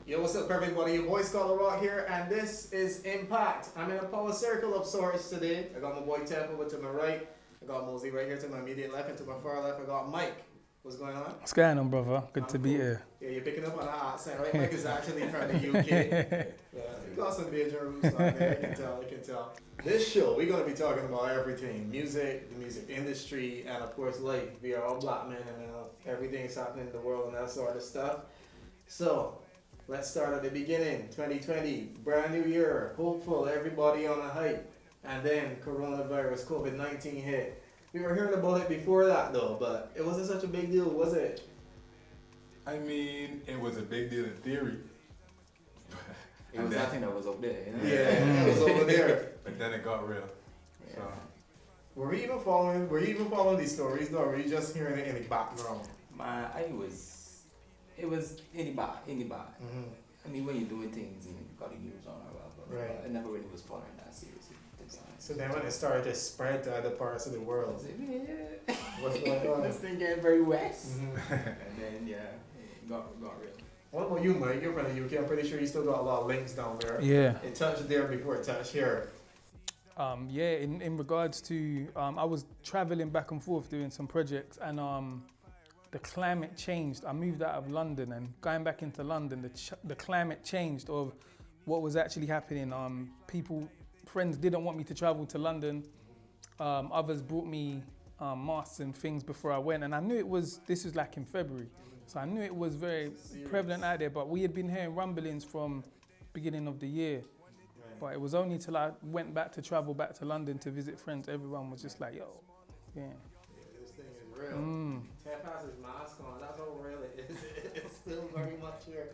Yo, what's up, everybody? Your boy Scholar Rock here, and this is Impact. I'm in a power circle of sorts today. I got my boy Temple over to my right. I got Mosey right here to my immediate left, and to my far left, I got Mike. What's going on? What's going on, brother? Good to be Cool. here. Yeah, you're picking up on the accent, right? Mike is actually from the UK. You got some major roots on there, I can tell. This show, we're going to be talking about everything. Music, the music industry, and of course life. We are all black men and everything's happening in the world and that sort of stuff. So, let's start at the beginning. 2020, brand new year, hopeful, everybody on a hype. And then coronavirus, COVID-19 hit. We were hearing about it before that though, but it wasn't such a big deal, was it? I mean, it was a big deal in theory. It was that thing that was up there, you know? Yeah, it was over there. But then it got real. Yeah. So Were you even following these stories though, or were you just hearing it in the background? It was in the bar. Mm-hmm. I mean, when you're doing things, you got the news on or whatever. Right. I never really was following that seriously. So then when it started to spread to other parts of the I world, was like, yeah. what's going on? This thing getting very west. Mm-hmm. And then, yeah, it got real. What about you, Mike? You're from the UK. I'm pretty sure you still got a lot of links down there. Yeah. It touched there before it touched here. In regards to, I was traveling back and forth doing some projects, and the climate changed. I moved out of London, and going back into London, the climate changed of what was actually happening. Friends didn't want me to travel to London. Others brought me masks and things before I went, and I knew this was like in February. So I knew it was very prevalent out there, but we had been hearing rumblings from beginning of the year. But it was only till I went back to travel back to London to visit friends, everyone was just like, yo, yeah. This thing is real. Tap has his mask on. That's how real it is. It's still very much here.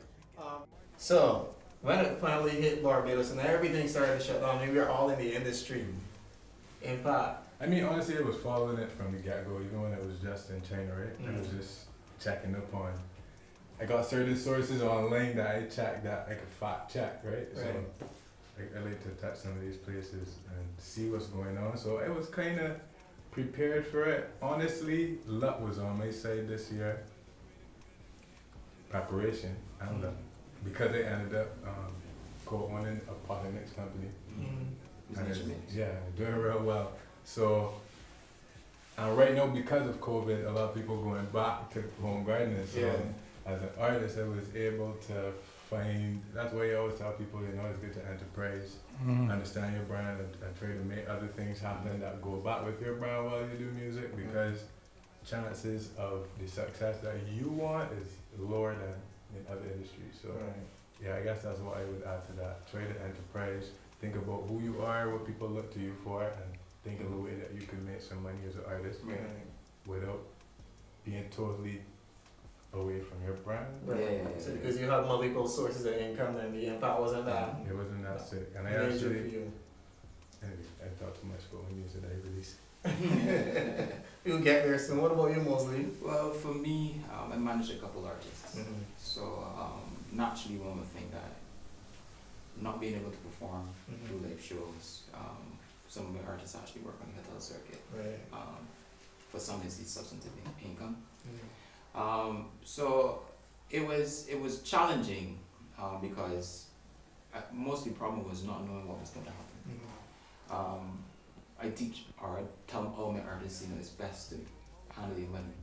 So when it finally hit Barbados and everything started to shut down, we were all in the industry. Impact. I mean, honestly, it was following it from the get-go, even when it was just in China, right? I was just checking up on. I got certain sources online that I checked that I could fact check, right? So I like to touch some of these places and see what's going on. So I was kind of prepared for it. Honestly, luck was on my side this year. Preparation and luck. Because I ended up co-owning a pot next company. And yeah, doing real well. So right now, because of COVID, a lot of people going back to home gardening. So as an artist, I was able to find. That's why I always tell people, it's good to enterprise, understand your brand, and try to make other things happen that go back with your brand while you do music. Because chances of the success that you want is lower than in other industries. So yeah, I guess that's what I would add to that. Try to enterprise. Think about who you are, what people look to you for, and think of a way that you can make some money as an artist without being totally away from your brand. So because you have multiple sources of income, then the impact wasn't that. It wasn't that sick. And I major actually, for you. anyway, I talk too much about my music that I release. You'll get there soon. What about you, Mosley? Well, for me, I managed a couple artists. So naturally, one would think that not being able to perform, do live shows, some of my artists actually work on the hotel circuit. For some, it's the substantive income. So it was challenging because mostly the problem was not knowing what was going to happen. I teach or tell all my artists, it's best to handle your money.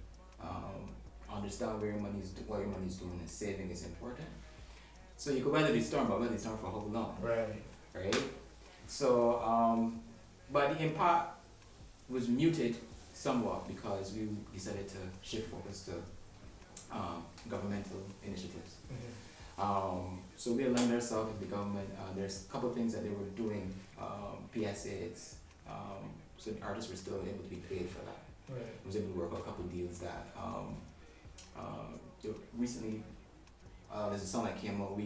Understand where your what your money is doing, and saving is important. So you could weather the storm, but weather the storm for how long? Right? So, but the impact was muted somewhat because we decided to shift focus to governmental initiatives. So we aligned ourselves with the government. There's a couple of things that they were doing, PSAs. So the artists were still able to be paid for that. I was able to work on a couple of deals that recently. There's a song that came out.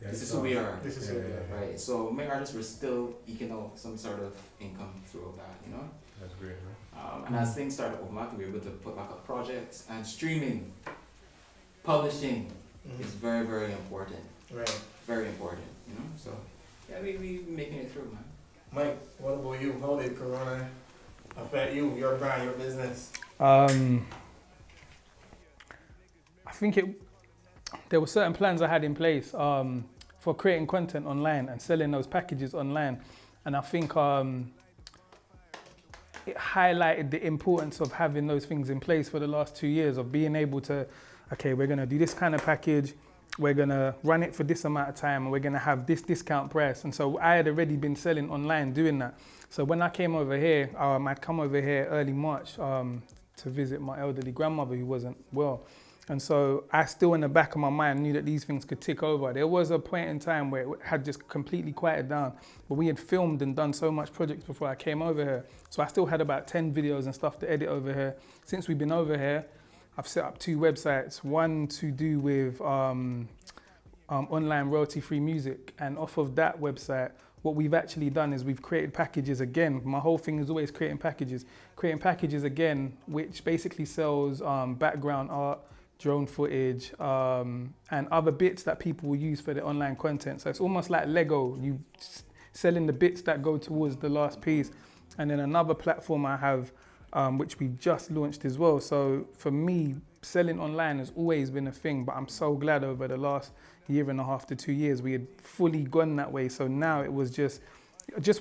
This is who we are. This is who we are. Right. So my artists were still eking out some sort of income through that, That's great, right? And as things started open up, we were able to put back up projects and streaming, publishing is very, very important. Very important, So yeah, we making it through, man. Mike, what about you? How did Corona affect you, your brand, your business? I think there were certain plans I had in place for creating content online and selling those packages online. And I think it highlighted the importance of having those things in place for the last 2 years, of being able to, okay, we're gonna do this kind of package, we're gonna run it for this amount of time, and we're gonna have this discount price. And so I had already been selling online doing that. So when I came over here, I'd come over here early March to visit my elderly grandmother who wasn't well. And so I still in the back of my mind knew that these things could tick over. There was a point in time where it had just completely quieted down, but we had filmed and done so much projects before I came over here. So I still had about 10 videos and stuff to edit over here. Since we've been over here, I've set up 2 websites, one to do with online royalty-free music. And off of that website, what we've actually done is we've created packages again. My whole thing is always creating packages again, which basically sells background art, drone footage, and other bits that people will use for their online content. So it's almost like Lego, you selling the bits that go towards the last piece. And then another platform I have, which we've just launched as well. So for me, selling online has always been a thing, but I'm so glad over the last 1.5 to 2 years, we had fully gone that way. So now it was just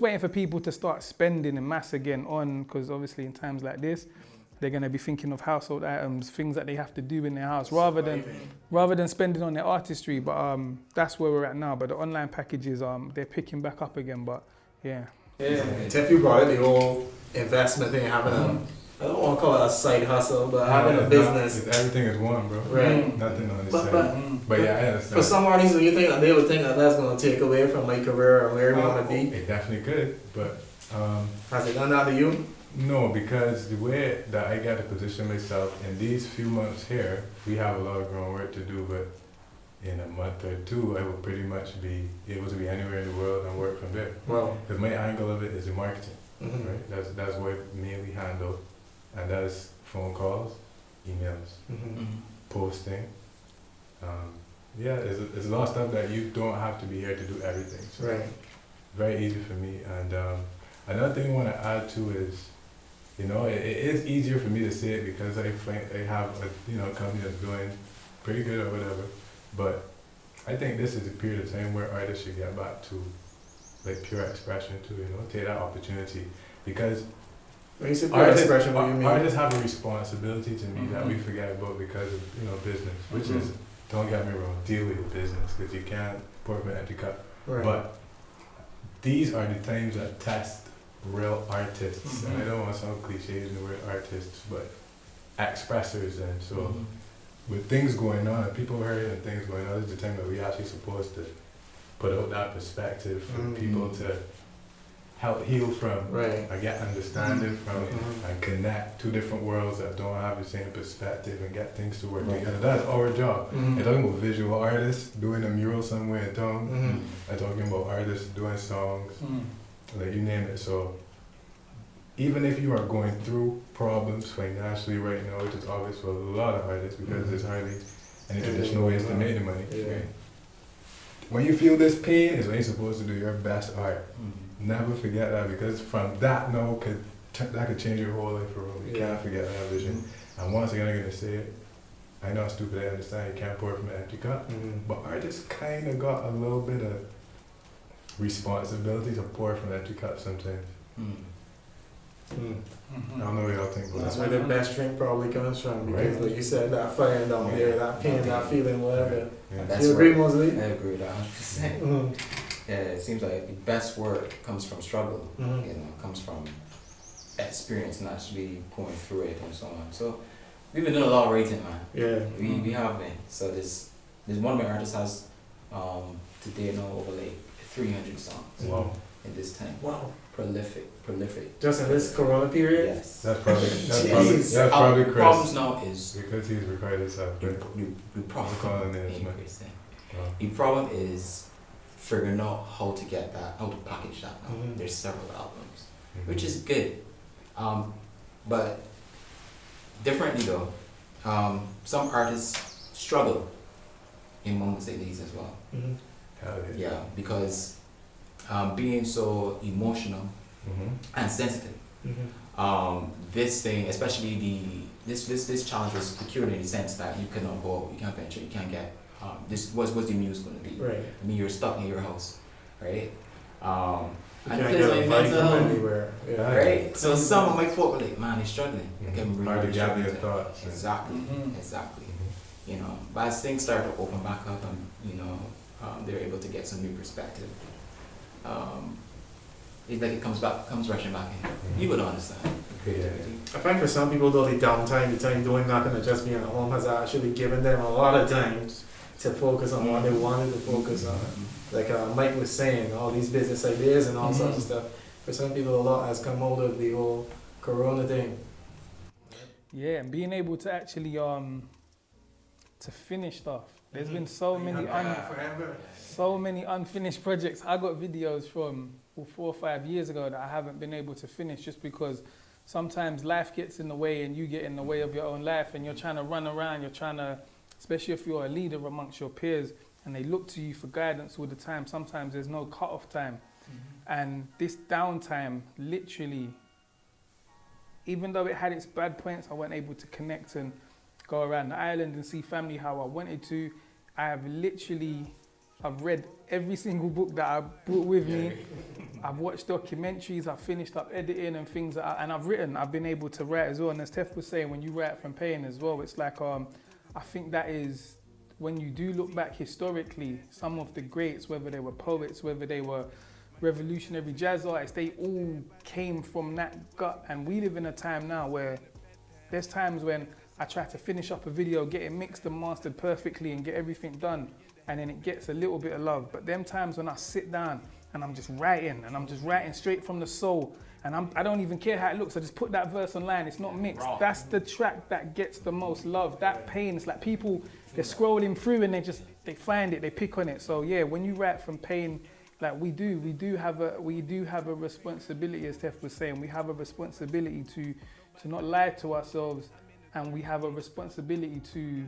waiting for people to start spending en masse again on, because obviously in times like this, they're going to be thinking of household items, things that they have to do in their house, rather than spending on their artistry. But that's where we're at now. But the online packages, they're picking back up again. But yeah. Yeah, Tiff, you brought it, the whole investment thing, having I don't want to call it a side hustle, but having a business. Everything is one, bro. Right. Nothing on this side. But yeah, I understand. For some artists, you think that they would think that that's going to take away from my career or where we want to be? It definitely could, but has it done that to you? No, because the way that I got to position myself in these few months here, we have a lot of growing work to do, but in a month or 2, I will pretty much be able to be anywhere in the world and work from there. Well, because my angle of it is the marketing, right? That's what I mainly handle, and that's phone calls, emails, posting. Yeah, it's a lot of stuff that you don't have to be here to do everything. So right. Very easy for me. And another thing I want to add to is, it is easier for me to say it because I have a company that's doing pretty good or whatever. But I think this is a period of time where artists should get back to like pure expression too, take that opportunity, because when you say pure expression, what do you mean? Artists have a responsibility to me that we forget about because of business, which is, don't get me wrong, deal with your business, because you can't pour from an empty cup. Right. But these are the times that test real artists, and I don't want to sound cliche in the word artists, but expressors. And so with things going on, people hurting and things going on, this is the time that we actually supposed to put out that perspective for people to help heal from, or get understanding from, and connect 2 different worlds that don't have the same perspective and get things to work together. That's our job. I'm talking about visual artists doing a mural somewhere in town. I'm talking about artists doing songs, like you name it. So even if you are going through problems financially right now, which is obvious for a lot of artists because there's hardly any traditional ways to make the money. Right? When you feel this pain is when you're supposed to do your best art. Never forget that, because from that that could change your whole life for real. You can't forget that vision. And once again, I'm going to say it, I know it's stupid, I understand you can't pour from an empty cup, but artists kind of got a little bit of responsibility to pour from an empty cup sometimes. I don't know what y'all think about that. That's where the best drink probably comes from, because like you said, that fire down there, that pain, that feeling, whatever. That's you agree, Mosley? I agree with that 100%. Yeah, it seems like the best work comes from struggle, comes from experience and actually going through it and so on. So we've been doing a lot of writing, man. Yeah. We have been. So there's one of my artists has today now over like 300 songs. Wow. In this time. Wow. Prolific. Just in this corona period? Yes. That's probably Chris. Problems now is because he's recorded himself. The problem calling it The problem is figuring out how to get that, how to package that now. There's several albums, which is good. But differently though, some artists struggle in moments like these as well. Yeah, because being so emotional and sensitive, this thing, especially this challenge was peculiar in the sense that you cannot go out, you can't venture, you can't get this what's the muse gonna be? Right. I mean, you're stuck in your house, right? You And can't it get plays a like vibe mental from health, anywhere. Yeah. right? So some of my folk were like, man, he's struggling. Like, I'm really, Hard to really gather struggling. your thoughts. Exactly, Mhm. exactly. You know, but as things start to open back up, and you know, they're able to get some new perspective. It's like it comes rushing back in. You would understand. Yeah. I find for some people though, the time doing nothing and just being at home has actually given them a lot of times to focus on what they wanted to focus on. Like Mike was saying, all these business ideas and all sorts of stuff. For some people, a lot has come out of the whole Corona thing. Yeah, and being able to actually to finish stuff. There's been so many so many unfinished projects. I got videos from 4 or 5 years ago that I haven't been able to finish just because sometimes life gets in the way and you get in the way of your own life and you're trying to run around, you're trying to, especially if you're a leader amongst your peers and they look to you for guidance all the time, sometimes there's no cut-off time. And this downtime, literally, even though it had its bad points, I wasn't able to connect and go around the island and see family how I wanted to. I've read every single book that I brought with me. I've watched documentaries, I've finished up editing and things, and I've been able to write as well. And as Tef was saying, when you write from pain as well, it's like, I think that is, when you do look back historically, some of the greats, whether they were poets, whether they were revolutionary jazz artists, they all came from that gut. And we live in a time now where there's times when I try to finish up a video, get it mixed and mastered perfectly and get everything done, and then it gets a little bit of love. But them times when I sit down and I'm just writing straight from the soul, and I don't even care how it looks, I just put that verse online, it's not mixed. That's the track that gets the most love. That pain, it's like people, they're scrolling through and they find it, they pick on it. So yeah, when you write from pain, like we do have a responsibility, as Tef was saying, we have a responsibility to not lie to ourselves, and we have a responsibility to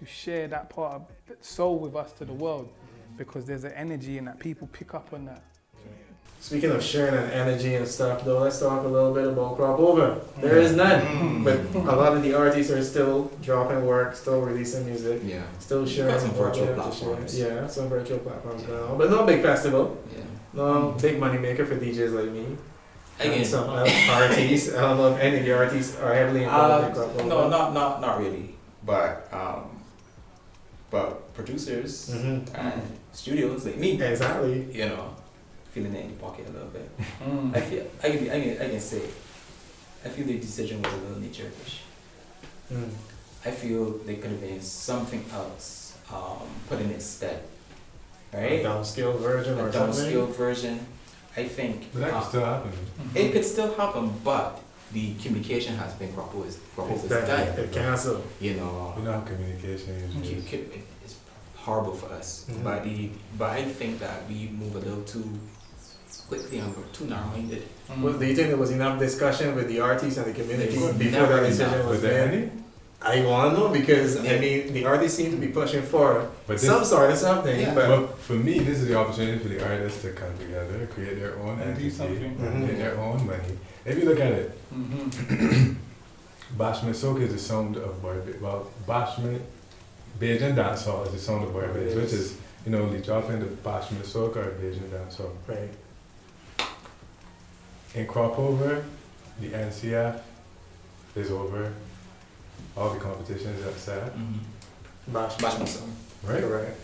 share that part of soul with us to the world, because there's an energy in that, people pick up on that. Speaking of sharing and energy and stuff though, let's talk a little bit about Crop Over. There is none, but a lot of the artists are still dropping work, still releasing music, Yeah. still sharing. Got some what they virtual have to platforms. share. Yeah, some virtual platforms going on, but no big festival, Yeah. no big money maker for DJs like me. And Again, some artists, I don't know if any of the artists are heavily involved in Crop Over. no, not really. But producers Mhm. and studios like me, Exactly. you know, feeling it in your pocket a little bit. I feel I can say, I feel the decision was a little knee-jerkish. Mm. I feel there could have been something else put in its stead, right? A downscale version A or something. downscale version. I think But that can still happen. it could still happen, but the communication has been proposed It's done. that, it cancel. You know, You know how communication usually is. it's horrible for us. Mhm. But I think that we move a little too quickly and we're too narrow-minded. Well, do you think there was enough discussion with the artists and the community There was before never that decision enough. was Was there made? any? I want to know because I Yeah. mean the artists seem to be pushing for But some sort of something, Yeah. but Well, for me, this is the opportunity for the artists to come together, create their own And do entity, something. Mhm. get their own money. If you look at it, Bashment Soca is the sound of Barbados. Well, Bashment, Bajan dancehall is the sound of Barbados, which is, you know, the dropping the Bashment Soca or Bajan dancehall. right. In Crop Over, the NCF is over. All the competitions are set, Bash, Bash myself. right? Right.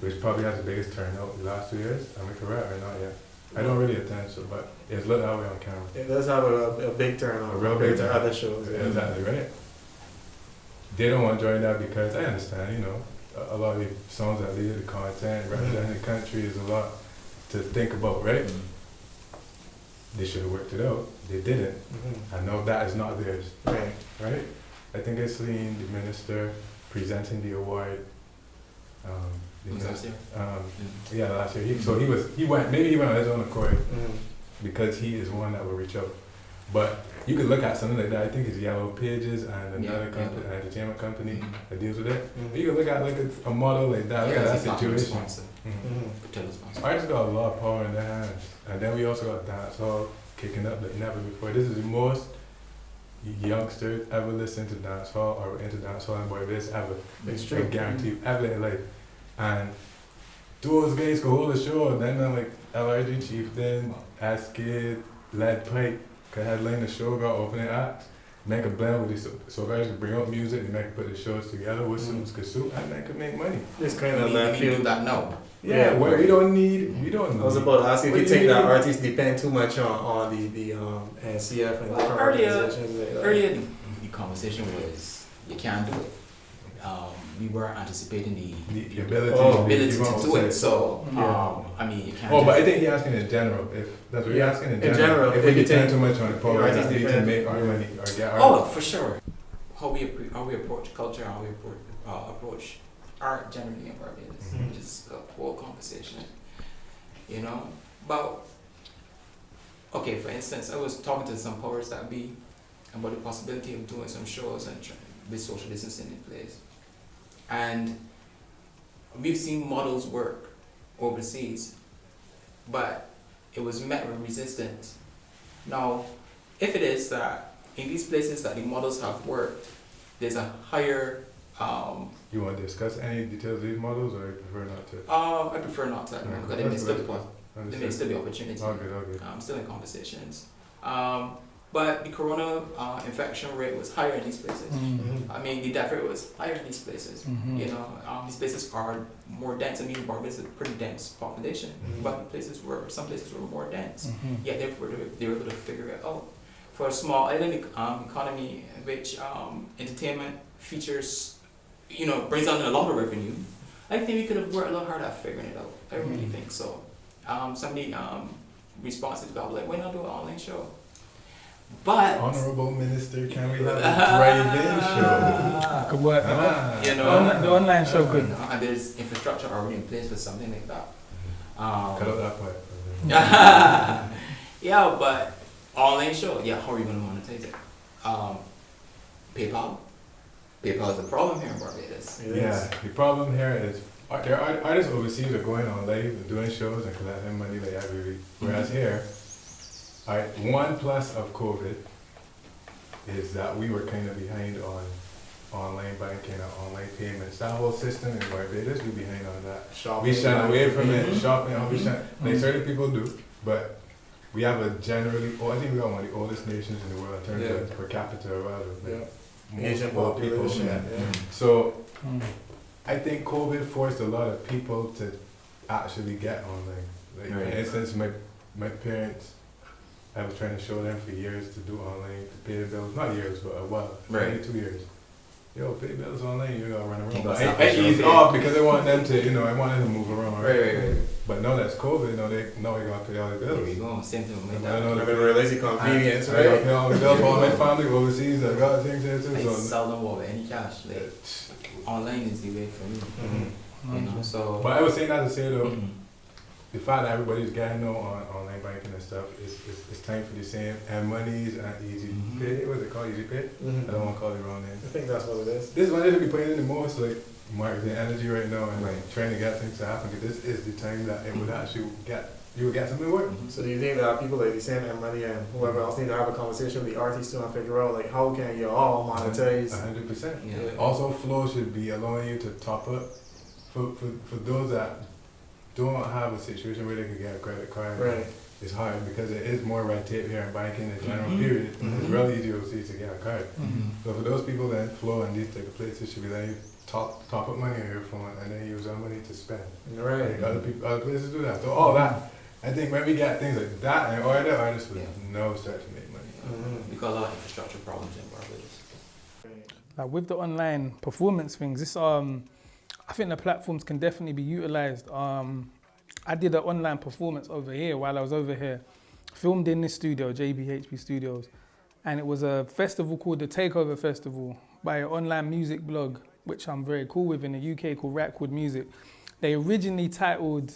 Which probably has the biggest turnout the last 2 years. Am I correct or not yet? I don't really attend, so, but it's looked that way on camera. It does have a big turnout A real compared big to turnout. other shows. Yeah. Exactly, right? They don't want to join that because I understand, you know, a lot of the songs that lead, the content, representing the country is a lot to think about, right? They should have worked it out. They didn't. Mhm. I know that is not theirs, Right. right? I think I seen the minister presenting the award. The Was minister- last yeah, last year. He went on his own accord Mhm. because he is one that will reach out. But you could look at something like that. I think it's Yellow Pages and another Yeah, company, yeah. entertainment company Mhm. that deals with it. Mhm. You could look at like a model like that. Look at that situation. Sponsor. Mhm. Mhm. Artists got a lot of power in their hands, and then we also got dancehall kicking up like never before. This is the most youngsters ever listen to dancehall or into dancehall and Barbados ever. It's I true. guarantee you, ever in life. And those guys could hold a show, and then like LRG Chieftain, Askid, Lead Pipe could headline the show, got opening acts, make a blend with these, so guys could bring out music and make put the shows together with suits could suit, and they could make money. It's kind of We left do field. that now. Yeah, where we don't need. I was about to ask you if What you do you think that mean? artists depend too much on the NCF and Well, different earlier- organizations. Like that. Earlier, the conversation was you can't do it. We were anticipating the ability, Oh. ability you want to do it. So, Yeah. I mean, you can't. Oh, but I just- think he's asking in general. If that's what you're asking in In general. general, if if we you depend think too much on the power, artists that we can depend- make our money or get our. Oh, for sure. How we approach culture, how we approach art generally in Barbados, Mhm. which is a whole conversation. You know, but okay. For instance, I was talking to some powers that be about the possibility of doing some shows and with social distancing in place, and we've seen models work overseas, but it was met with resistance. Now, if it is that in these places that the models have worked, there's a higher, You want to discuss any details of these models, or you prefer not to? I prefer not to, Alright, because there may still be, there may Understood. still be opportunity. All good, all good. I'm still in conversations. But the corona infection rate was higher in these places. Mhm. I mean, the death rate was higher in these places. Mhm. You know, these places are more dense. I mean, Barbados is a pretty dense population, Mhm. but some places were more dense. Mhm. Yet they were able to figure it out. For a small island economy, in which entertainment features, you know, brings on a lot of revenue, I think we could have worked a lot harder at figuring it out. I really think so. Somebody responsive got like, why not do an online show? But Honorable Minister, can we have a drive-in show? Could work. Ah. you know, The online show good. and there's infrastructure already in place for something like that. Cut out that part. Yeah, but online show, yeah, how are you gonna monetize it? PayPal. PayPal is a problem here in Barbados. It Yeah, is. the problem here is there are artists overseas are going on live and doing shows and collecting money like every week. Whereas here, one plus of COVID is that we were kind of behind on online banking and online payments. That whole system in Barbados, we behind on that. Shopping, We shun away from it, Mhm. shopping, all we shun. Like Mhm. certain people do, but we have a generally, I think we got one of the oldest nations in the world in terms Yeah. of per capita or whatever. Yeah. Most Asian old people, population. yeah. Yeah. So Mm. I think COVID forced a lot of people to actually get online. Like Right. for instance, my parents, I was trying to show them for years to do online, to pay the bills. Not years, but a while. Right. Maybe 2 years. Yo, pay bills online, you gotta run around. Keep But us I up, eased sure. off because I want them to, I want them to move around. Right. But now that's COVID, now they gotta pay all the There we bills. go. Same thing with my I dad. know Remember, realize the convenience, I gotta right? pay all the bills for all my family overseas. I got things there too. I So seldom walk with any cash. Like online is the way for me. Mhm. You know, so. but I was saying that to say though, Mhm. the fact that everybody's getting on online banking and stuff is time for the same and monies and easy Mhm. pay. What's it called? Easy pay? I don't want to call it the wrong name. I think that's what it is. This is when they should be putting in the most like marketing energy right now and Right. trying to get things to happen because this is the time that it would actually you would get something work. Mhm. So do you think that people like the same and money and whoever else need to have a conversation with the artists to figure out like how can you all monetize? 100%. Yeah. Also, Flow should be allowing you to top up for those that don't have a situation where they can get a credit card. Right. It's hard because it is more red tape here in banking in general Mhm. period. It's Mhm. real easy overseas to get a card. Mhm. So for those people that Flow and these type of places should be letting you top up money on your phone and then use that money to spend. Right. Like other places do that. So all that, I think when we get things like that in order, artists would know start to make money. Mhm. We got a lot of infrastructure problems in Barbados. Like with the online performance things, this I think the platforms can definitely be utilized. I did an online performance over here while I was over here, filmed in this studio, JBHP Studios, and it was a festival called the Takeover Festival by an online music blog, which I'm very cool with in the UK, called Rackwood Music. They originally titled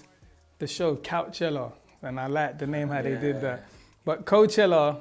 the show Couchella, and I like the name how they did that. But Coachella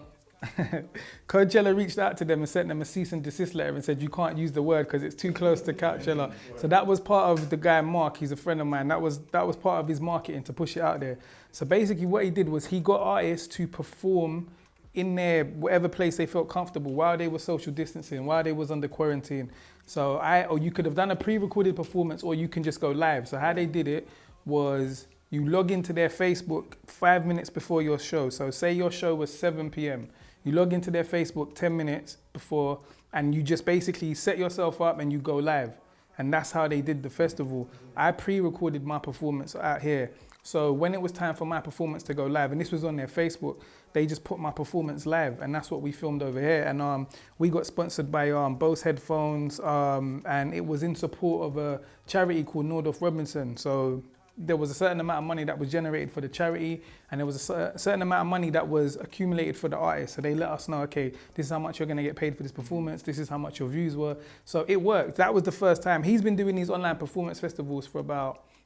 reached out to them and sent them a cease and desist letter and said, you can't use the word because it's too close to Couchella. So that was part of the guy, Mark, he's a friend of mine. That was part of his marketing to push it out there. So basically what he did was he got artists to perform in their whatever place they felt comfortable while they were social distancing, while they was under quarantine. So or you could have done a pre-recorded performance, or you can just go live. So how they did it was you log into their Facebook 5 minutes before your show. So say your show was 7 p.m. You log into their Facebook 10 minutes before, and you just basically set yourself up and you go live. And that's how they did the festival. I pre-recorded my performance out here. So when it was time for my performance to go live, and this was on their Facebook, they just put my performance live, and that's what we filmed over here. And we got sponsored by Bose headphones, and it was in support of a charity called Nordoff Robinson. So there was a certain amount of money that was generated for the charity, and there was a certain amount of money that was accumulated for the artist. So they let us know, okay, this is how much you're gonna get paid for this performance, this is how much your views were. So it worked. That was the first time. He's been doing these online performance festivals for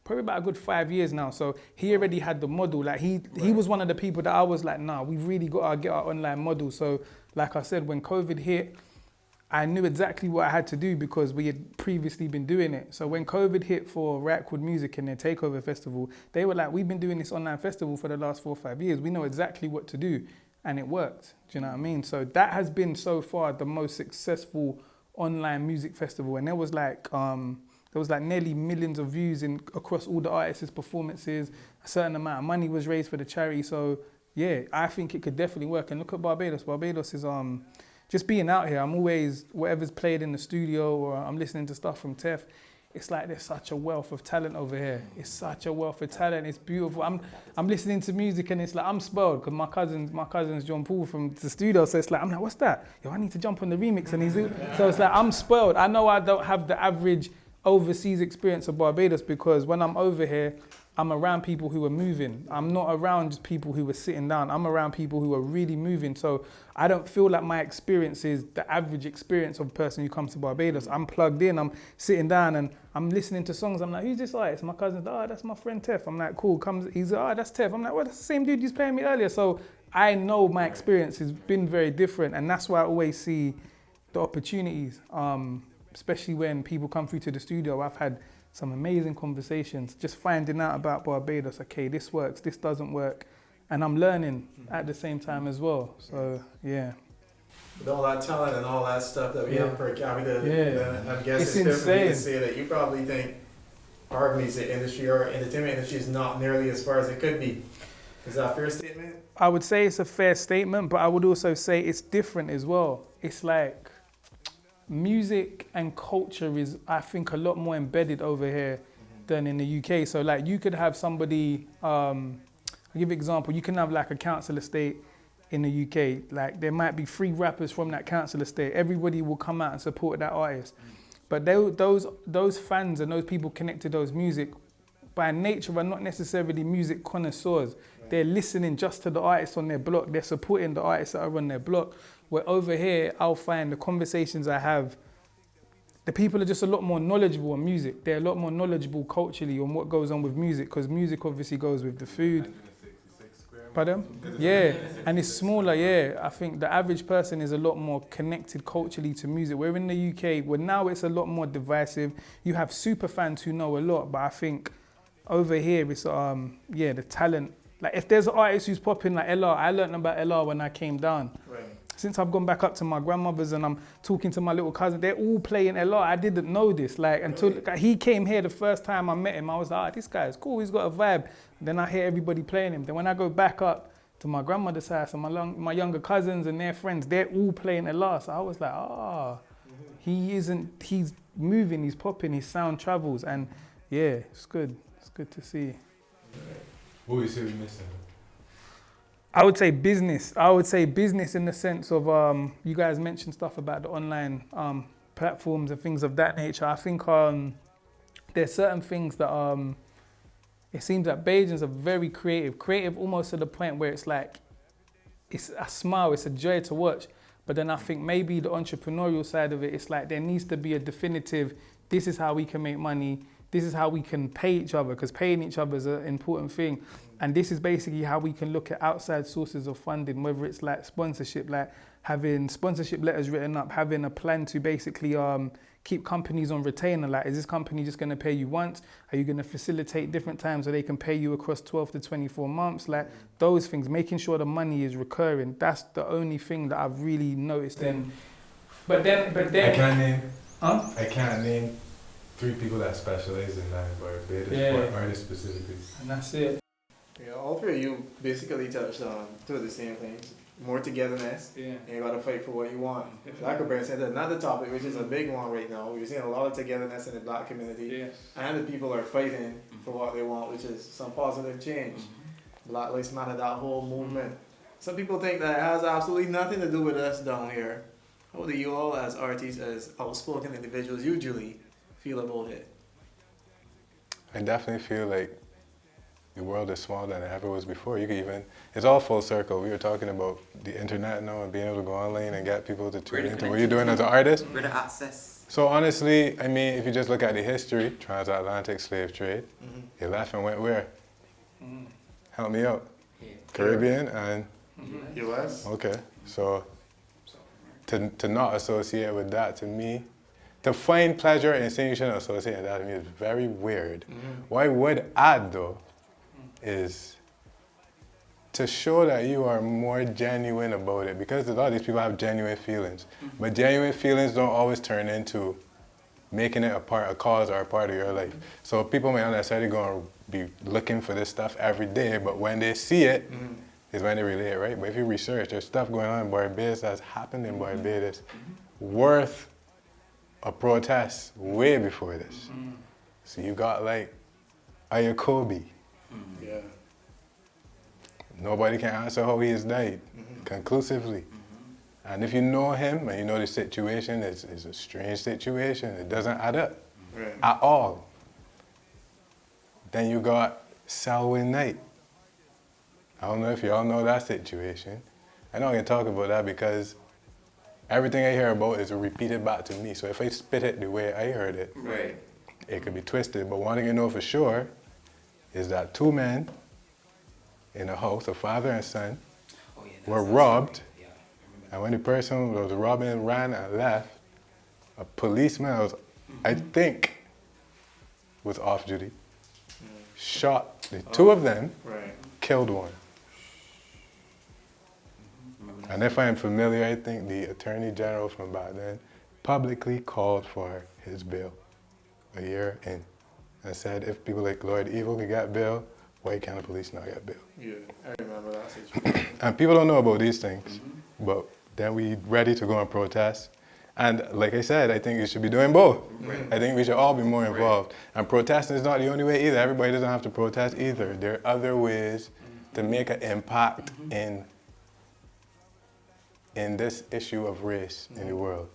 probably about a good 5 years now. So he already had the model. Like he was one of the people that I was like, nah, we've really got to get our online model. So like I said, when COVID hit, I knew exactly what I had to do because we had previously been doing it. So when COVID hit for Ratwood Music and their Takeover Festival, they were like, we've been doing this online festival for the last 4 or 5 years. We know exactly what to do. And it worked. Do you know what I mean? So that has been so far the most successful online music festival. And there was like nearly millions of views across all the artists' performances. A certain amount of money was raised for the charity. So yeah, I think it could definitely work. And look at Barbados. Barbados is just being out here. I'm always, whatever's played in the studio or I'm listening to stuff from Tef, it's like there's such a wealth of talent over here. It's such a wealth of talent. It's beautiful. I'm listening to music and it's like I'm spoiled because my cousin's John Paul from the studio. So it's like I'm like, what's that? Yo, I need to jump on the remix. And so it's like I'm spoiled. I know I don't have the average overseas experience of Barbados because when I'm over here, I'm around people who are moving. I'm not around just people who are sitting down. I'm around people who are really moving. So I don't feel like my experience is the average experience of a person who comes to Barbados. I'm plugged in, I'm sitting down and I'm listening to songs. I'm like, who's this artist? My cousin's like, oh, that's my friend Tef. I'm like, cool. He's like, oh, that's Tef. I'm like, well, that's the same dude who's playing me earlier. So I know my experience has been very different. And that's why I always see the opportunities, especially when people come through to the studio. I've had some amazing conversations, just finding out about Barbados. Okay, this works, this doesn't work. And I'm learning at the same time as well. So, yeah. With all that talent and all that stuff that we have per capita, I guess It's it's fair for me to insane. say that you probably think our music industry or entertainment industry is not nearly as far as it could be. Is that a fair statement? I would say it's a fair statement, but I would also say it's different as well. It's like music and culture is, I think, a lot more embedded over here than in the UK. So like you could have somebody, I'll give you an example, you can have like a council estate in the UK. Like there might be 3 rappers from that council estate. Everybody will come out and support that artist. But those fans and those people connected to those music by nature are not necessarily music connoisseurs. They're listening just to the artists on their block. They're supporting the artists that are on their block. Where over here, I'll find the conversations I have, the people are just a lot more knowledgeable on music. They're a lot more knowledgeable culturally on what goes on with music, because music obviously goes with the food. Pardon? Yeah, and it's smaller, yeah. I think the average person is a lot more connected culturally to music. We're in the UK, where now it's a lot more divisive. You have super fans who know a lot, but I think over here it's, the talent. Like if there's an artist who's popping like LR, I learned about LR when I came down. Right. Since I've gone back up to my grandmother's and I'm talking to my little cousin, they're all playing LR. I didn't know this. Until he came here the first time I met him, I was like, this guy is cool, he's got a vibe. And then I hear everybody playing him. Then when I go back up to my grandmother's house and my younger cousins and their friends, they're all playing LR. So I was like, he's moving, he's popping, his sound travels. And yeah, it's good. It's good to see. What would you say we missing? I would say business. I would say business in the sense of, you guys mentioned stuff about the online platforms and things of that nature. I think there's certain things that it seems that Bajans are very creative almost to the point where it's like, it's a smile, it's a joy to watch. But then I think maybe the entrepreneurial side of it, it's like there needs to be a definitive, this is how we can make money, this is how we can pay each other, because paying each other is an important thing. And this is basically how we can look at outside sources of funding, whether it's like sponsorship, like having sponsorship letters written up, having a plan to basically keep companies on retainer? Like, is this company just going to pay you once? Are you going to facilitate different times where they can pay you across 12 to 24 months? Like, those things, making sure the money is recurring. That's the only thing that I've really noticed. But then. I can't name 3 people that specialize in that in Barbados, or artists specifically. And that's it. Yeah, all 3 of you basically touched on 2 of the same things. More togetherness. Yeah. And you gotta fight for what you want. Black comparison to another topic, which is a big one right now. We're seeing a lot of togetherness in the black community. And the people are fighting for what they want, which is some positive change. Black Lives Matter, that whole movement. Some people think that it has absolutely nothing to do with us down here. How do you all, as artists, as outspoken individuals, usually feel about it? I definitely feel like the world is smaller than it ever was before. You could even, it's all full circle. We were talking about the internet now and being able to go online and get people to tune into what you're doing as an artist. Greater access. So honestly, I mean, if you just look at the history, transatlantic slave trade, it left and went where? Help me out. Caribbean and? US? Okay, so to not associate with that, to me, to find pleasure in saying you shouldn't associate with that, to me is very weird. What I would add though, is to show that you are more genuine about it, because a lot of these people have genuine feelings, but genuine feelings don't always turn into making it a cause or a part of your life. So people may not necessarily go and be looking for this stuff every day, but when they see it, is when they relate, right? But if you research, there's stuff going on in Barbados that's happened in Barbados worth a protest way before this. So you got like Ayakobi. Yeah. Nobody can answer how he has died conclusively. And if you know him and you know the situation, it's a strange situation. It doesn't add up at all. Then you got Selwyn Knight. I don't know if y'all know that situation. I know I can talk about that because everything I hear about is repeated back to me. So if I spit it the way I heard it, it could be twisted. But one thing you know for sure is that 2 men in a house, a father and son, were robbed. And when the person who was robbing ran and left, a policeman was, I think, was off duty, shot the 2 of them, killed 1. And if I am familiar, I think the Attorney General from back then publicly called for his bail a year in and said if people like Lord Evil could get bail, why can't the police not get bail? Yeah, I remember that situation. And people don't know about these things, but then we ready to go and protest. And like I said, I think you should be doing both. I think we should all be more involved. And protesting is not the only way either. Everybody doesn't have to protest either. There are other ways to make an impact in this issue of race in the world.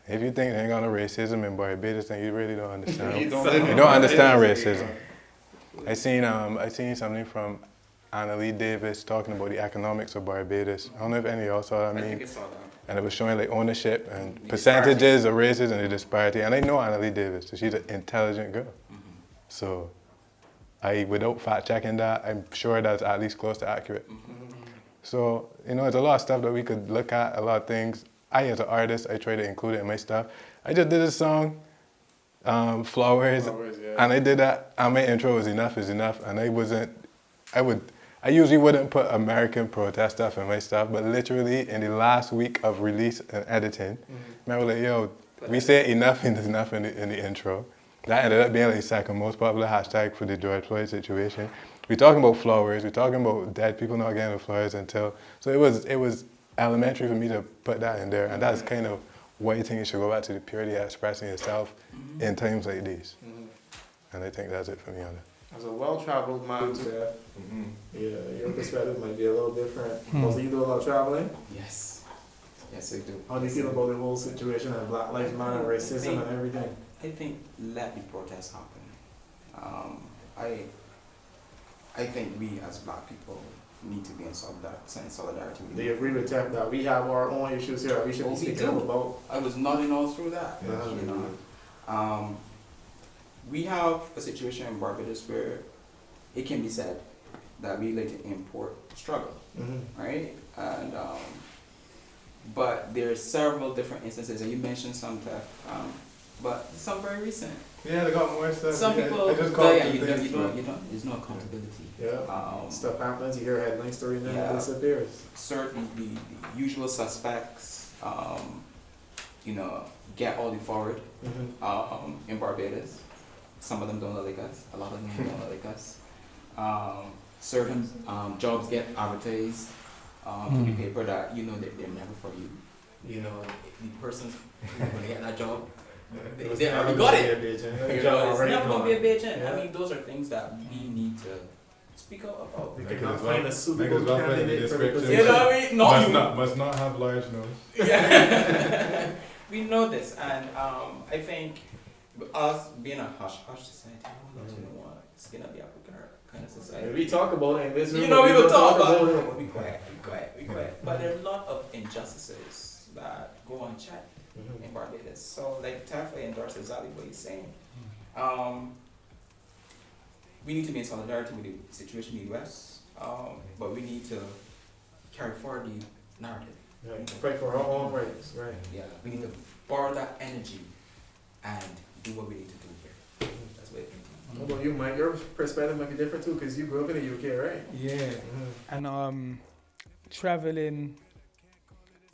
If you think there ain't got no racism in Barbados, then you really don't understand. You don't understand racism. I seen something from Annalie Davis talking about the economics of Barbados. I don't know if any of y'all saw that meme. I think I saw that. And it was showing like ownership and percentages of races and the disparity. And I know Annalie Davis, so she's an intelligent girl. So without fact checking that, I'm sure that's at least close to accurate. So, you know, there's a lot of stuff that we could look at, a lot of things. I, as an artist, I try to include it in my stuff. I just did a song, Flowers, and I did that, and my intro was Enough is Enough, and I usually wouldn't put American protest stuff in my stuff, but literally in the last week of release and editing, I was like, yo, we say enough is enough in the intro. That ended up being like the 2nd most popular hashtag for the George Floyd situation. We're talking about flowers, we're talking about dead people not getting the flowers until, so it was elementary for me to put that in there, and that's kind of why I think you should go back to the purity of expressing yourself in times like these. And I think that's it for me on it. As a well-traveled man too, yeah, your perspective might be a little different. Also, you do a lot of traveling? Yes. Yes, I do. How do you feel about the whole situation and Black Lives Matter, racism and everything? I think let the protests happen. I think we as Black people need to be in solidarity. Do you agree with Tech that we have our own issues here we should be speaking up about? I was nodding all through that. You know, we have a situation in Barbados where it can be said that we like to import struggle, right? And but there are several different instances, and you mentioned some, but some very recent. Yeah, they got more stuff. Some Yeah, people, I just called yeah, two you don't, things, you but- don't, you don't, there's no accountability. Yeah. Stuff happens, you hear a headline story and then Yeah. it disappears. Certain the usual suspects, you know, get all the forward in Barbados. Some of them don't look like us. A lot of them don't look like us. Certain jobs get advertised to the paper that you know that they're never for you. You know, the person's going to get that job. They already got it. You know, it's never gonna be a bitch. Yeah. I mean, those are things that we need to speak out about. They Make cannot it as well- find a make it suitable as well put in the candidate for the description. position. You know what I mean? Not you. Must not have large nose. Yeah. We know this, and I think us being a hush-hush society, I don't know, you know what, skin of the African kind of society. We talk about it in this room. You know, we will don't talk about it. it. Be quiet, be quiet, be quiet. But there are a lot of injustices that go unchecked in Barbados. So, like, Taffy endorses exactly what he's saying. We need to be in solidarity with the situation in the US, but we need to carry forward the narrative. Right. Fight for our own rights, right? Yeah, we need to borrow that energy and do what we need to do here. That's what it means. How about you, Mike? Your perspective might be different too, because you grew up in the UK, right? Yeah. And traveling,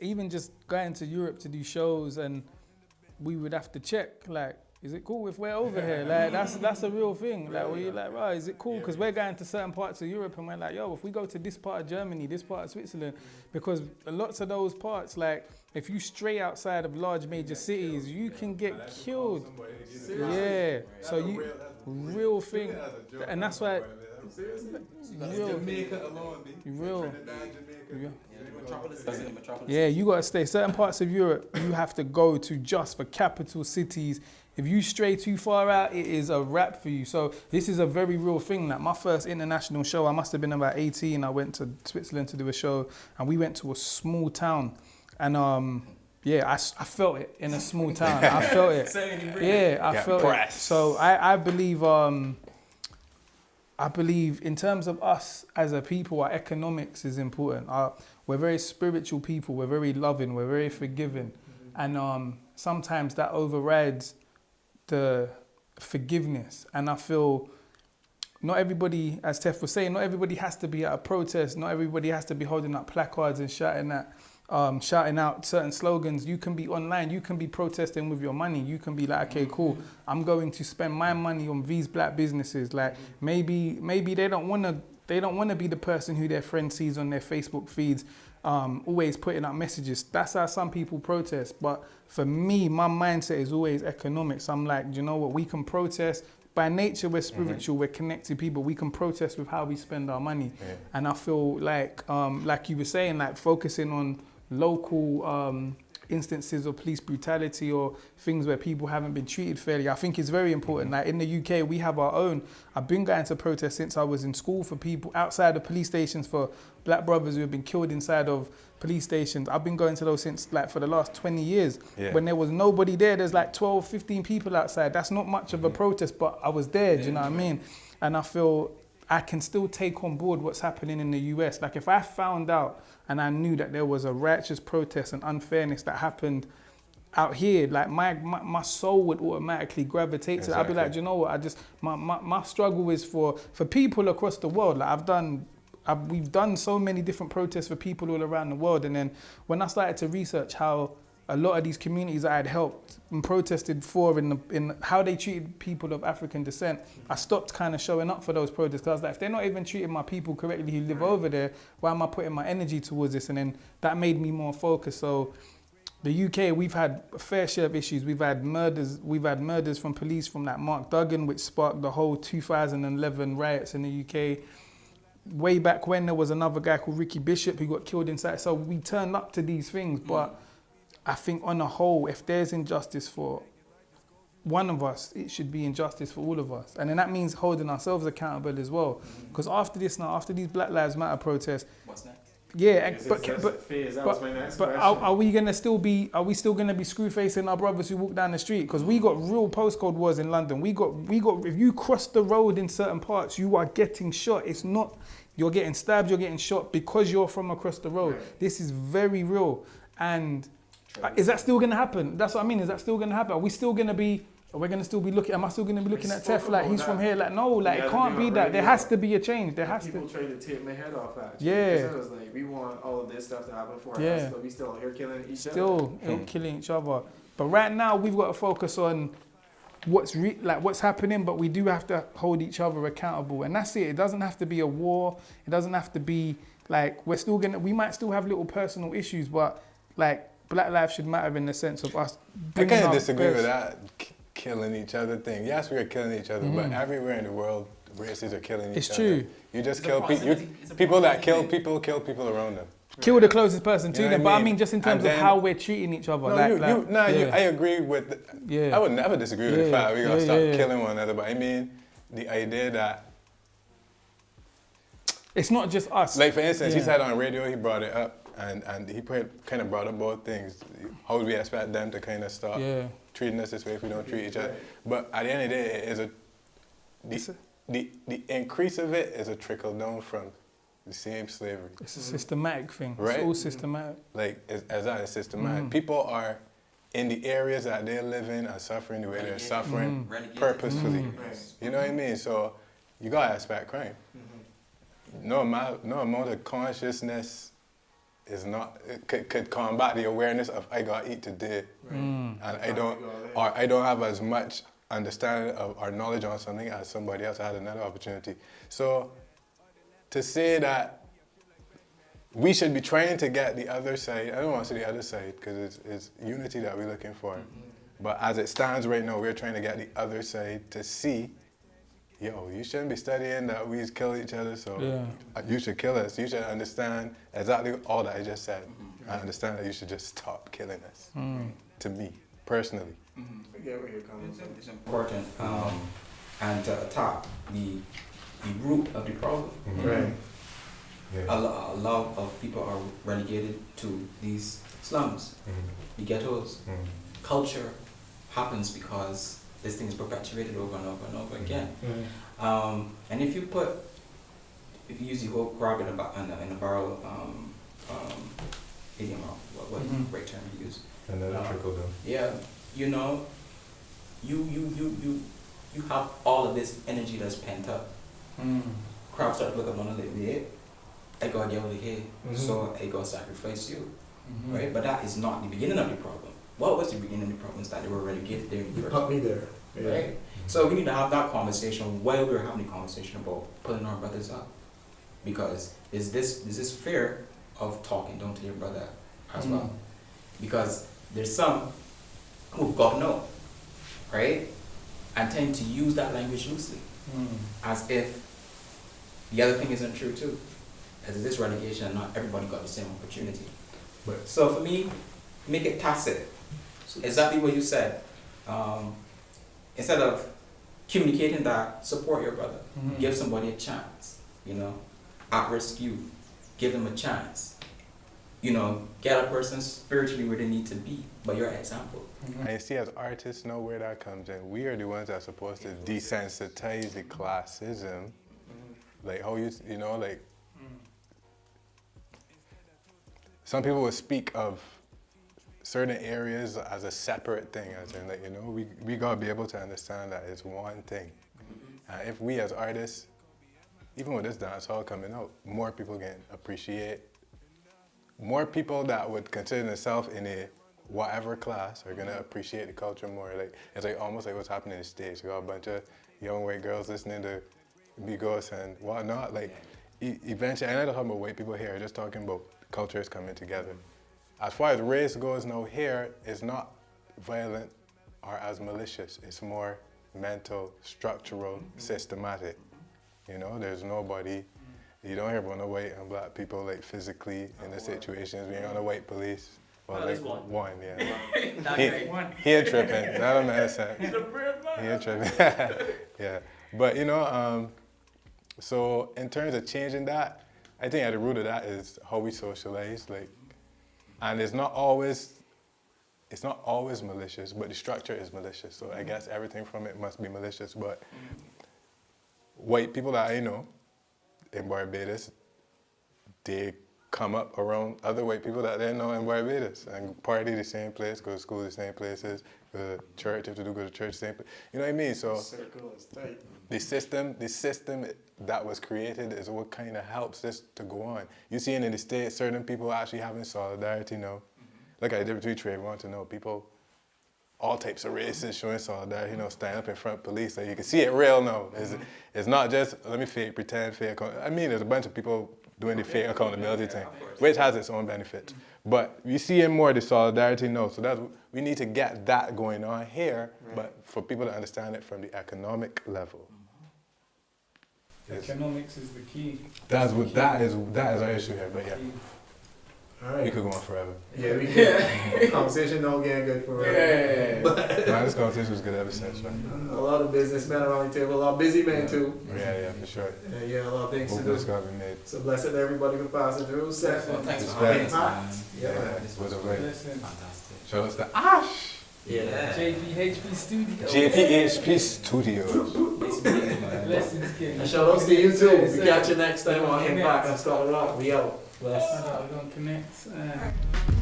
even just going to Europe to do shows, and we would have to check, like, is it cool if we're over here? Like, that's a real thing. Like, where you're like, right, is it cool? Because we're going to certain parts of Europe, and we're like, yo, if we go to this part of Germany, this part of Switzerland, because lots of those parts, like, if you stray outside of large major cities, you can get killed. Yeah. So you, real thing, and that's why. Real. Jamaica alone, Real. Yeah. Metropolis, that's in the metropolis. Yeah, you gotta stay. Certain parts of Europe, you have to go to just for capital cities. If you stray too far out, it is a wrap for you. So this is a very real thing. Like my first international show, I must have been about 18. I went to Switzerland to do a show, and we went to a small town, and yeah, I felt it in a small town. I felt it. Yeah, I felt it. So I believe in terms of us as a people, our economics is important. We're very spiritual people. We're very loving. We're very forgiving. And sometimes that overrides the forgiveness. And I feel not everybody, as Tef was saying, not everybody has to be at a protest. Not everybody has to be holding up placards and shouting out certain slogans. You can be online. You can be protesting with your money. You can be like, okay, cool. I'm going to spend my money on these black businesses. Like maybe they don't want to be the person who their friend sees on their Facebook feeds, always putting up messages. That's how some people protest. But for me, my mindset is always economics. I'm like, you know what? We can protest. By nature, we're spiritual. We're connected people. We can protest with how we spend our money. Yeah. And I feel like you were saying, like focusing on local instances of police brutality or things where people haven't been treated fairly, I think is very important. Like in the UK, we have our own. I've been going to protest since I was in school for people outside of police stations, for black brothers who have been killed inside of police stations. I've been going to those since like for the last 20 years. Yeah. When there was nobody there, there's like 12, 15 people outside. That's not much of a protest, but I was there, do you know what I mean? And I feel I can still take on board what's happening in the US. Like if I found out and I knew that there was a righteous protest and unfairness that happened out here, like my soul would automatically gravitate to it. I'd be like, do you know what? My struggle is for people across the world. Like we've done so many different protests for people all around the world. And then when I started to research how a lot of these communities I had helped and protested for in how they treated people of African descent, I stopped kind of showing up for those protests. Because I was like, if they're not even treating my people correctly who live over there, why am I putting my energy towards this? And then that made me more focused. So the UK, we've had a fair share of issues. We've had murders from police from like Mark Duggan, which sparked the whole 2011 riots in the UK. Way back when, there was another guy called Ricky Bishop who got killed inside. So we turned up to these things, but I think on the whole, if there's injustice for one of us, it should be injustice for all of us. And then that means holding ourselves accountable as well. Because after these Black Lives Matter protests, what's next? Yeah, but are we still gonna be screw facing our brothers who walk down the street? Because we got real postcode wars in London. We got. If you cross the road in certain parts, you are getting shot. It's not you're getting stabbed, you're getting shot because you're from across the road. Right. This is very real. And Is that still gonna happen? That's what I mean. Is that still gonna happen? Are we still gonna be? Are we gonna still be looking? Am I still gonna be looking at Tef like he's from here? Like no, like it can't be that. There has to be a change. There has to. People trying to take my head off that. Yeah. Because it was like we want all of this stuff to happen for us, but we still out here killing each other. Still killing each other. But right now we've got to focus on what's happening. But we do have to hold each other accountable, and that's it. It doesn't have to be a war. It doesn't have to be like we might still have little personal issues, but like Black lives should matter in the sense of us. I can't disagree with that killing each other thing. Yes, we are killing each other, but everywhere in the world, races are killing each other. It's true. You just kill people. People that kill people around them. Kill the closest person to You know them, what I but I mean? mean just in terms And of then- how we're treating each other. I agree with. I would never disagree with the fact we gotta stop killing one another. But I mean, the idea that, it's not just us. like for instance, he said on radio, he brought it up, and he kind of brought up both things. How do we expect them to kind of stop treating us this way if we don't treat each other? But at the end of the day, it is the increase of it is a trickle down from the same slavery. It's a systematic thing. Right? It's all systematic. Like as that is systematic. People are in the areas that they live in are suffering the way they're suffering purposefully. You know what I mean? So you gotta expect crime. No amount of consciousness is not could combat the awareness of I gotta eat today, and I don't have as much understanding of or knowledge on something as somebody else had another opportunity. So to say that we should be trying to get the other side, I don't want to say the other side because it's unity that we're looking for. But as it stands right now, we're trying to get the other side to see, yo, you shouldn't be studying that we kill each other, so you should kill us. You should understand exactly all that I just said. I understand that you should just stop killing us. To me, personally. I get where you're coming from. It's important, and to attack the root of the problem. Right. A lot of people are relegated to these slums, the ghettos. Culture happens because this thing is perpetuated over and over and over again. And if you use the whole crab in a barrel idiom, or what great term you use? And then trickle down. Yeah, you know, you have all of this energy that's pent up. Crab start to look at one of the I gotta get over here, so I gotta sacrifice you, right? But that is not the beginning of the problem. What was the beginning of the problem? Is that they were relegated there in the You first put me there. right? So we need to have that conversation while we're having a conversation about pulling our brothers up, because there's this fear of talking down to your brother as well, because there's some who've got no, right, and tend to use that language loosely, as if the other thing isn't true too, as this relegation, not everybody got the same opportunity. But So for me, make it tacit. Exactly what you said. Instead of communicating that, support your brother. Give somebody a chance. You know, at-risk youth, give them a chance. You know, get a person spiritually where they need to be by your example. And you see, as artists, know where that comes in. We are the ones that are supposed to desensitize the classism. Like how you know, like some people would speak of certain areas as a separate thing, as in, like, you know, we gotta be able to understand that it's one thing. And if we as artists, even with this dance hall coming out, more people can appreciate, more people that would consider themselves in a whatever class are gonna appreciate the culture more. Like it's like almost like what's happening in the States. You got a bunch of young white girls listening to Migos and whatnot. Like eventually, I'm not talking about white people here, I'm just talking about cultures coming together. As far as race goes now here, it's not violent or as malicious. It's more mental, structural, systematic. You know, there's nobody, you don't hear about no white and black people like physically in the situations. We ain't got no white police. Well, like one, yeah. He ain't tripping, that don't make sense. He ain't tripping, yeah. But you know, so in terms of changing that, I think at the root of that is how we socialize, like, and it's not always malicious, but the structure is malicious. So I guess everything from it must be malicious. But white people that I know in Barbados, they come up around other white people that they know in Barbados and party the same place, go to school the same places, go to church, if to do go to church the same place. You know what I mean? So Circle is tight. the system that was created is what kind of helps this to go on. You see in the States, certain people actually having solidarity now. Look at the difference between Trayvon to know people, all types of races showing solidarity, you know, standing up in front of police. So you can see it real now. It's not just, let me pretend fake. I mean, there's a bunch of people doing the fake accountability thing, which has its own benefits. But we see it more the solidarity now. So we need to get that going on here, but for people to understand it from the economic level. Economics is the key. That is our issue here, but yeah. All We right. could go on forever. Yeah, we can. Conversation don't get good forever. No, this conversation was good ever since, right? A lot of businessmen around the table, a lot of busy men too. Yeah, for sure. Yeah, a lot of things to Hope do. this got to be made. So blessed that everybody can pass it through. Set. Well, thanks for Respect. having us, man. Yeah. This Was was a way. Listen, fantastic. Shout out to Ash! Yeah. JPHP Studio. JPHP Studios. Blessings, kid. And shout outs to you too. We catch you next time on Impact. I'm Scott Rock. We out. Bless. We're gonna connect.